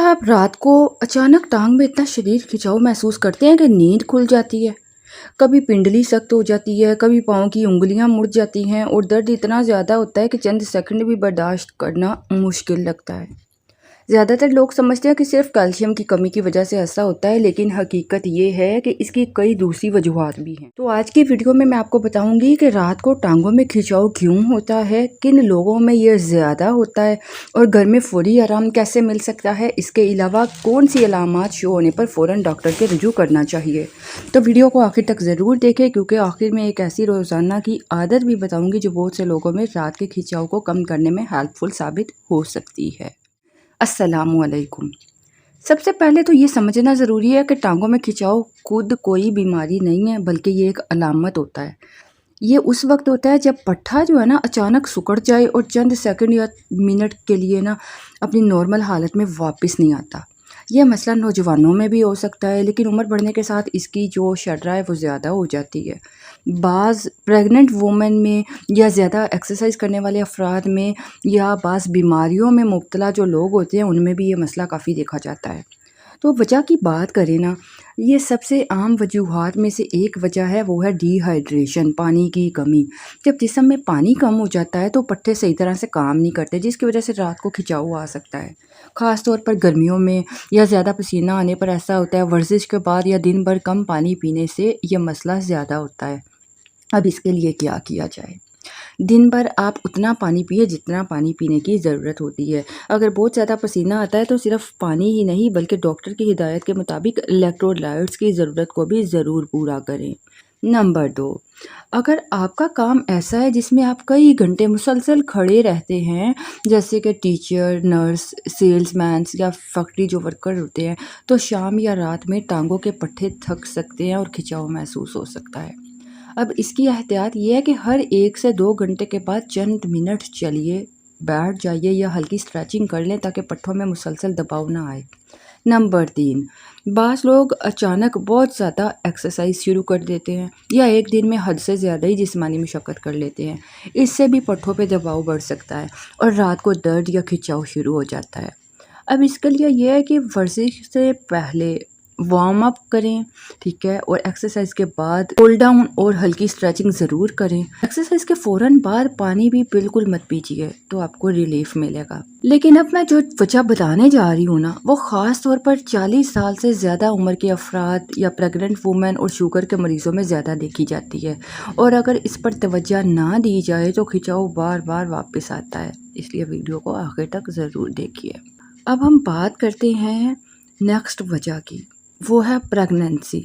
क्या आप रात को अचानक टांग में इतना शदीद खिंचाव महसूस करते हैं कि नींद खुल जाती है? कभी पिंडली सख्त हो जाती है, कभी पाँव की उँगलियाँ मुड़ जाती हैं और दर्द इतना ज़्यादा होता है कि चंद सेकंड भी बर्दाश्त करना मुश्किल लगता है। ज़्यादातर लोग समझते हैं कि सिर्फ कैल्शियम की कमी की वजह से ऐसा होता है, लेकिन हकीकत ये है कि इसकी कई दूसरी वजूहात भी हैं। तो आज की वीडियो में मैं आपको बताऊंगी कि रात को टांगों में खिंचाव क्यों होता है, किन लोगों में ये ज़्यादा होता है और घर में फौरी आराम कैसे मिल सकता है। इसके अलावा कौन सी अलामात शो होने पर फ़ौरन डॉक्टर के रुजू करना चाहिए। तो वीडियो को आखिर तक ज़रूर देखें, क्योंकि आखिर में एक ऐसी रोज़ाना की आदत भी बताऊँगी जो बहुत से लोगों में रात के खिंचाव को कम करने में हेल्पफुल साबित हो सकती है। अस्सलामुअलैकुम। सबसे पहले तो ये समझना ज़रूरी है कि टांगों में खिंचाव खुद कोई बीमारी नहीं है, बल्कि ये एक अलामत होता है। ये उस वक्त होता है जब पट्ठा जो है ना अचानक सिकुड़ जाए और चंद सेकंड या मिनट के लिए ना अपनी नॉर्मल हालत में वापस नहीं आता। यह मसला नौजवानों में भी हो सकता है, लेकिन उम्र बढ़ने के साथ इसकी जो शर्रा है वो ज़्यादा हो जाती है। बाज़ प्रेग्नेंट वुमेन में या ज़्यादा एक्सरसाइज करने वाले अफराद में या बाज़ बीमारियों में मुब्तला जो लोग होते हैं उनमें भी ये मसला काफ़ी देखा जाता है। तो वजह की बात करें ना, ये सबसे आम वजूहात में से एक वजह है, वो है डिहाइड्रेशन, पानी की कमी। जब जिस्म में पानी कम हो जाता है तो पट्टे सही तरह से काम नहीं करते, जिसकी वजह से रात को खिंचाव आ सकता है। ख़ास तौर पर गर्मियों में या ज़्यादा पसीना आने पर ऐसा होता है। वर्जिश के बाद या दिन भर कम पानी पीने से ये मसला ज़्यादा होता है। अब इसके लिए क्या किया जाए? दिन भर आप उतना पानी पिए जितना पानी पीने की ज़रूरत होती है। अगर बहुत ज़्यादा पसीना आता है तो सिर्फ पानी ही नहीं, बल्कि डॉक्टर की हिदायत के मुताबिक इलेक्ट्रोलाइट्स की ज़रूरत को भी ज़रूर पूरा करें। नंबर 2, अगर आपका काम ऐसा है जिसमें आप कई घंटे मुसलसल खड़े रहते हैं, जैसे कि टीचर, नर्स, सेल्समैन या फैक्ट्री जो वर्कर होते हैं, तो शाम या रात में टांगों के पट्टे थक सकते हैं और खिंचाव महसूस हो सकता है। अब इसकी एहतियात ये है कि हर 1 से 2 घंटे के बाद चंद मिनट चलिए, बैठ जाइए या हल्की स्ट्रेचिंग कर लें, ताकि पट्ठों में मुसलसल दबाव ना आए। नंबर 3, बाज़ लोग अचानक बहुत ज़्यादा एक्सरसाइज शुरू कर देते हैं या एक दिन में हद से ज़्यादा ही जिस्मानी मशक्क़त कर लेते हैं। इससे भी पट्ठों पे दबाव बढ़ सकता है और रात को दर्द या खिंचाव शुरू हो जाता है। अब इसके लिए ये है कि वर्जिश से पहले वार्म अप करें, ठीक है, और एक्सरसाइज के बाद कूल डाउन और हल्की स्ट्रेचिंग ज़रूर करें। एक्सरसाइज के फ़ौरन बाद पानी भी बिल्कुल मत पीजिए, तो आपको रिलीफ मिलेगा। लेकिन अब मैं जो वजह बताने जा रही हूँ ना, वो ख़ास तौर पर 40 साल से ज़्यादा उम्र के अफराद या प्रेग्नेंट वुमेन और शुगर के मरीज़ों में ज़्यादा देखी जाती है। और अगर इस पर तवज्जो ना दी जाए तो खिंचाव बार बार वापस आता है। इसलिए वीडियो को आखिर तक ज़रूर देखिए। अब हम बात करते हैं नेक्स्ट वजह की, वो है प्रेगनेंसी।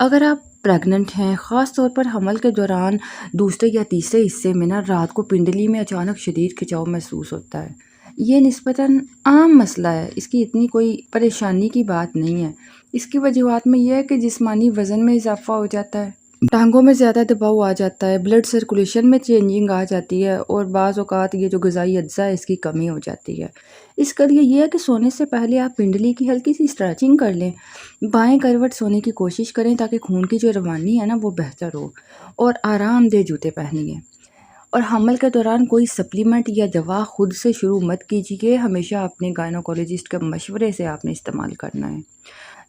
अगर आप प्रेग्नेंट हैं, ख़ास तौर पर हमल के दौरान दूसरे या तीसरे हिस्से में ना रात को पिंडली में अचानक शदीद खिंचाव महसूस होता है। ये निस्बतन आम मसला है, इसकी इतनी कोई परेशानी की बात नहीं है। इसकी वजूहात में यह है कि जिस्मानी वज़न में इजाफा हो जाता है, टांगों में ज़्यादा दबाव आ जाता है, ब्लड सर्कुलेशन में चेंजिंग आ जाती है और बाज़ औक़ात ये जो ग़िज़ाई अज्जा है इसकी कमी हो जाती है। इसके लिए ये है कि सोने से पहले आप पिंडली की हल्की सी स्ट्रेचिंग कर लें। बाएं करवट सोने की कोशिश करें ताकि खून की जो रवानी है ना वो बेहतर हो, और आरामदेह जूते पहनिए। और हमल के दौरान कोई सप्लीमेंट या दवा खुद से शुरू मत कीजिए, हमेशा अपने गायनोकोलॉजिस्ट के मशवरे से आपने इस्तेमाल करना है।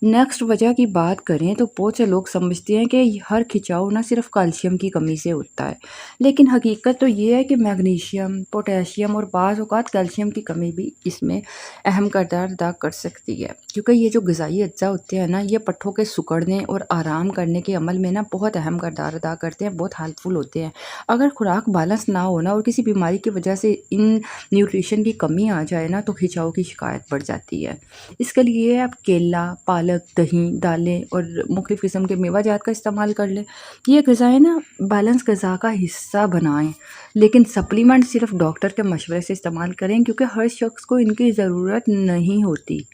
नेक्स्ट वजह की बात करें तो बहुत से लोग समझते हैं कि हर खिंचाव ना सिर्फ कैल्शियम की कमी से होता है, लेकिन हकीकत तो ये है कि मैग्नीशियम, पोटेशियम और बाज़ औक़ात कैल्शियम की कमी भी इसमें अहम किरदार अदा कर सकती है, क्योंकि ये जो ग़िज़ाई अज्जा होते हैं ना, ये पट्ठों के सिकुड़ने और आराम करने के अमल में ना बहुत अहम किरदार अदा करते हैं, बहुत हेल्पफुल होते हैं। अगर खुराक बैलेंस ना हो ना और किसी बीमारी की वजह से इन न्यूट्रिशन की कमी आ जाए ना, तो खिंचाव की शिकायत बढ़ जाती है। इसके लिए आप केला, पालक, दही, दालें और मुख्तलिफ़ किस्म के मेवाजात का इस्तेमाल कर लें। ये ग़िज़ाएँ ना बैलेंस ग़िज़ा का हिस्सा बनाएं, लेकिन सप्लीमेंट सिर्फ डॉक्टर के मशवरे से इस्तेमाल करें, क्योंकि हर शख्स को इनकी ज़रूरत नहीं होती।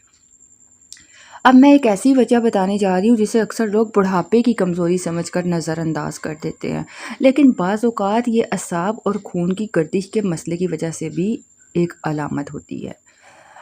अब मैं एक ऐसी वजह बताने जा रही हूँ जिसे अक्सर लोग बुढ़ापे की कमज़ोरी समझकर नज़रअंदाज कर देते हैं, लेकिन बाज़ औक़ात ये असाब और खून की गर्दिश के मसले की वजह से भी एक अलामत होती है।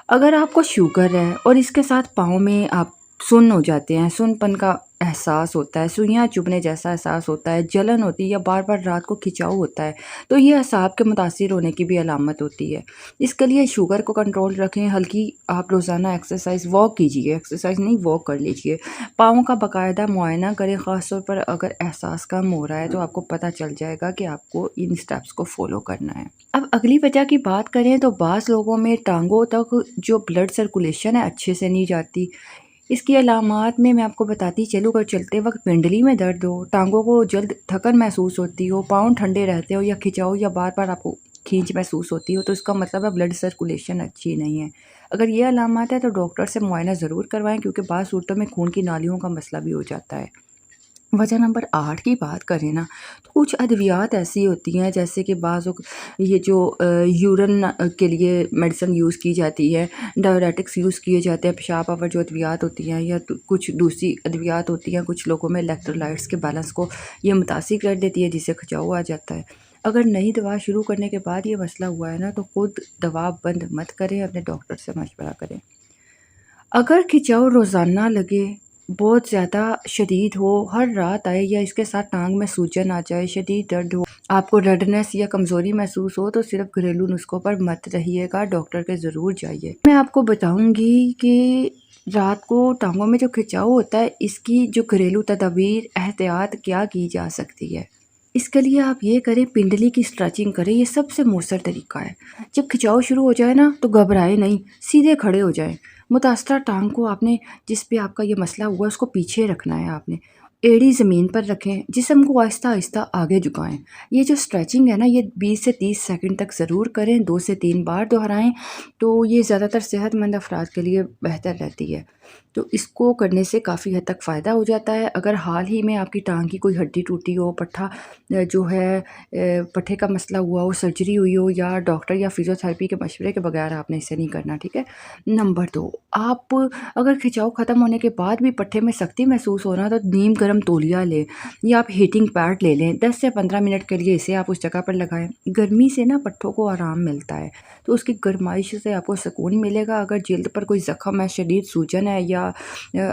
अगर आपको शुगर है और इसके साथ पाँव में आप सुन्न हो जाते हैं, सुन्नपन का एहसास होता है, सुइयां चुभने जैसा एहसास होता है, जलन होती है या बार बार रात को खिंचाव होता है, तो ये असाब के मुतासिर होने की भी अलामत होती है। इसके लिए शुगर को कंट्रोल रखें, हल्की आप रोज़ाना एक्सरसाइज वॉक कीजिए, एक्सरसाइज नहीं वॉक कर लीजिए। पाँव का बाकायदा मुआयना करें, ख़ासतौर पर अगर एहसास कम हो रहा है तो आपको पता चल जाएगा कि आपको इन स्टेप्स को फॉलो करना है। अब अगली वजह की बात करें तो बाज़ लोगों में टांगों तक जो ब्लड सर्कुलेशन है अच्छे से नहीं जाती। इसकी अलामात में मैं आपको बताती चलूँ, अगर चलते वक्त पिंडली में दर्द हो, टांगों को जल्द थकन महसूस होती हो, पाँव ठंडे रहते हो या खिंचाओ या बार बार आपको खींच महसूस होती हो, तो इसका मतलब है ब्लड सर्कुलेशन अच्छी नहीं है। अगर ये अलामात है तो डॉक्टर से मुआयना ज़रूर करवाएं, क्योंकि बाज़ सूरतों में खून की नालियों का मसला भी हो जाता है। वजह नंबर 8 की बात करें ना, तो कुछ अद्वियात ऐसी होती हैं जैसे कि ये जो यूरिन के लिए मेडिसिन यूज़ की जाती है, डायरेटिक्स यूज़ किए जाते हैं, पेशाब आवर जो अद्वियात होती हैं, या कुछ दूसरी अद्वियात होती हैं, कुछ लोगों में इलेक्ट्रोलाइट्स के बैलेंस को ये मुतासिर कर देती है, जिससे खिंचाव आ जाता है। अगर नई दवा शुरू करने के बाद ये मसला हुआ है ना, तो खुद दवा बंद मत करें, अपने डॉक्टर से मशवरा करें। अगर खिंचाव रोज़ाना लगे, बहुत ज़्यादा शदीद हो, हर रात आए या इसके साथ टांग में सूजन आ जाए, शदीद दर्द हो, आपको रेडनेस या कमज़ोरी महसूस हो, तो सिर्फ घरेलू नुस्खों पर मत रहिएगा, डॉक्टर के ज़रूर जाइए। मैं आपको बताऊंगी कि रात को टांगों में जो खिंचाव होता है, इसकी जो घरेलू तदबीर एहतियात क्या की जा सकती है। इसके लिए आप ये करें, पिंडली की स्ट्रेचिंग करें, ये सबसे मौसर तरीका है। जब खिंचाव शुरू हो जाए ना, तो घबराए नहीं, सीधे खड़े हो जाएं। मुतासरा टांग को आपने, जिस पे आपका ये मसला हुआ, उसको पीछे रखना है आपने, एड़ी ज़मीन पर रखें, जिस्म को आहिस्ता आहिस्ता आगे झुकाएं। ये जो स्ट्रेचिंग है ना, ये 20 से 30 सेकंड तक ज़रूर करें, 2 से 3 बार दोहराएं, तो ये ज़्यादातर सेहतमंद अफराद के लिए बेहतर रहती है। तो इसको करने से काफ़ी हद तक फ़ायदा हो जाता है। अगर हाल ही में आपकी टांग की कोई हड्डी टूटी हो, पट्ठा जो है पट्ठे का मसला हुआ हो, सर्जरी हुई हो, या डॉक्टर या फिजियोथेरेपी के मशवरे के बगैर आपने इसे नहीं करना, ठीक है। नंबर 2, आप अगर खिंचाव ख़त्म होने के बाद भी पट्ठे में सख्ती महसूस हो रहा है, तो नीम गर्म तौलिया लें या आप हीटिंग पैड ले लें, 10 से 15 मिनट के लिए इसे आप उस जगह पर लगाएं। गर्मी से ना पट्ठों को आराम मिलता है, तो उसकी गर्माइश से आपको सुकून मिलेगा। अगर जल्द पर कोई ज़ख्म है, शदीद सूजन है, या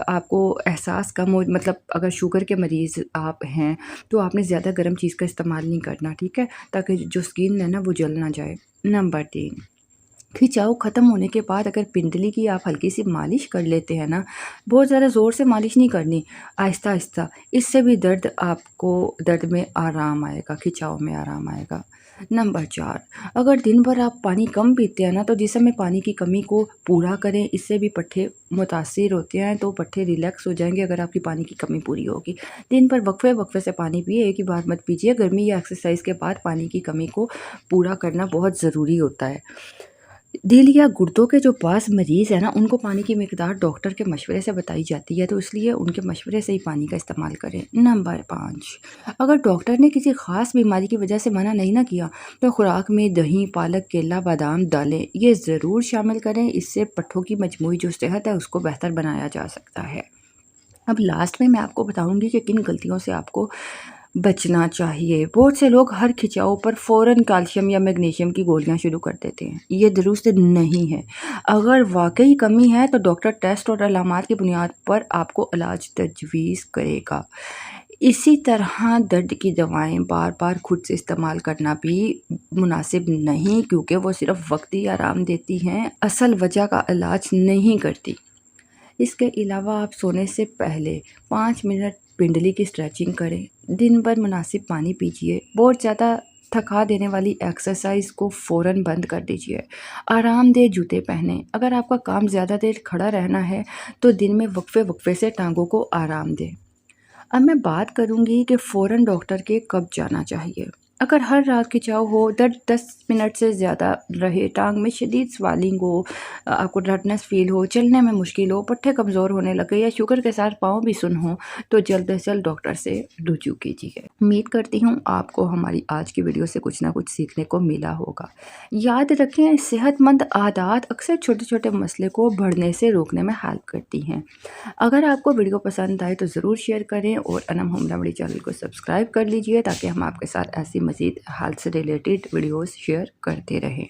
आपको एहसास कम हो, मतलब अगर शुगर के मरीज़ आप हैं, तो आपने ज़्यादा गर्म चीज़ का इस्तेमाल नहीं करना, ठीक है, ताकि जो स्किन है ना वो जल ना जाए। नंबर 3, खिंचाव ख़त्म होने के बाद अगर पिंडली की आप हल्की सी मालिश कर लेते हैं ना, बहुत ज़्यादा ज़ोर से मालिश नहीं करनी, आहिस्ता आहिस्ता, इससे भी दर्द में आराम आएगा, खिंचाव में आराम आएगा। नंबर 4, अगर दिन भर आप पानी कम पीते हैं ना, तो जिस्म में पानी की कमी को पूरा करें, इससे भी पट्ठे मुतासिर होते हैं, तो पट्ठे रिलैक्स हो जाएंगे अगर आपकी पानी की कमी पूरी होगी। दिन भर वक्फे से पानी पिए, एक ही बार मत पीजिए। गर्मी या एक्सरसाइज के बाद पानी की कमी को पूरा करना बहुत ज़रूरी होता है। दिल या गुर्दों के जो पास मरीज़ है ना, उनको पानी की मिकदार डॉक्टर के मशवरे से बताई जाती है, तो इसलिए उनके मशवरे से ही पानी का इस्तेमाल करें। नंबर 5, अगर डॉक्टर ने किसी ख़ास बीमारी की वजह से मना नहीं ना किया, तो खुराक में दही, पालक, केला, बादाम, दालें ये ज़रूर शामिल करें। इससे पट्ठों की मजमूई जो सेहत है उसको बेहतर बनाया जा सकता है। अब लास्ट में मैं आपको बताऊंगी कि किन गलतियों से आपको बचना चाहिए। बहुत से लोग हर खिंचाव पर फ़ौरन कैल्शियम या मैग्नीशियम की गोलियां शुरू कर देते हैं, ये दुरुस्त नहीं है। अगर वाकई कमी है तो डॉक्टर टेस्ट और अलामात की बुनियाद पर आपको इलाज तजवीज़ करेगा। इसी तरह दर्द की दवाएं बार बार खुद से इस्तेमाल करना भी मुनासिब नहीं, क्योंकि वो सिर्फ वक्ती आराम देती हैं, असल वजह का इलाज नहीं करती। इसके अलावा आप सोने से पहले 5 मिनट पिंडली की स्ट्रेचिंग करें, दिन भर मुनासिब पानी पीजिए, बहुत ज़्यादा थका देने वाली एक्सरसाइज को फ़ौरन बंद कर दीजिए, आरामदेह जूते पहनें। अगर आपका काम ज़्यादा देर खड़ा रहना है, तो दिन में वक्फे से टांगों को आराम दें। अब मैं बात करूंगी कि फ़ौरन डॉक्टर के कब जाना चाहिए। अगर हर रात खिंचाव हो, दर्द 10 मिनट से ज़्यादा रहे, टांग में शदीद स्वेलिंग हो, आपको रेडनेस फील हो, चलने में मुश्किल हो, पट्ठे कमज़ोर होने लगे, या शुगर के साथ पाँव भी सुन हो, तो जल्द से जल्द डॉक्टर से रुजू कीजिए। उम्मीद करती हूँ आपको हमारी आज की वीडियो से कुछ ना कुछ सीखने को मिला होगा। याद रखें, सेहतमंद आदत अक्सर छोटे छोटे मसले को बढ़ने से रोकने में हेल्प करती हैं। अगर आपको वीडियो पसंद आए तो ज़रूर शेयर करें, और अनम होम रेमेडी चैनल को सब्सक्राइब कर लीजिए, ताकि हम आपके साथ ऐसी मज़ीद हेल्थ से रिलेटेड वीडियोस शेयर करते रहें।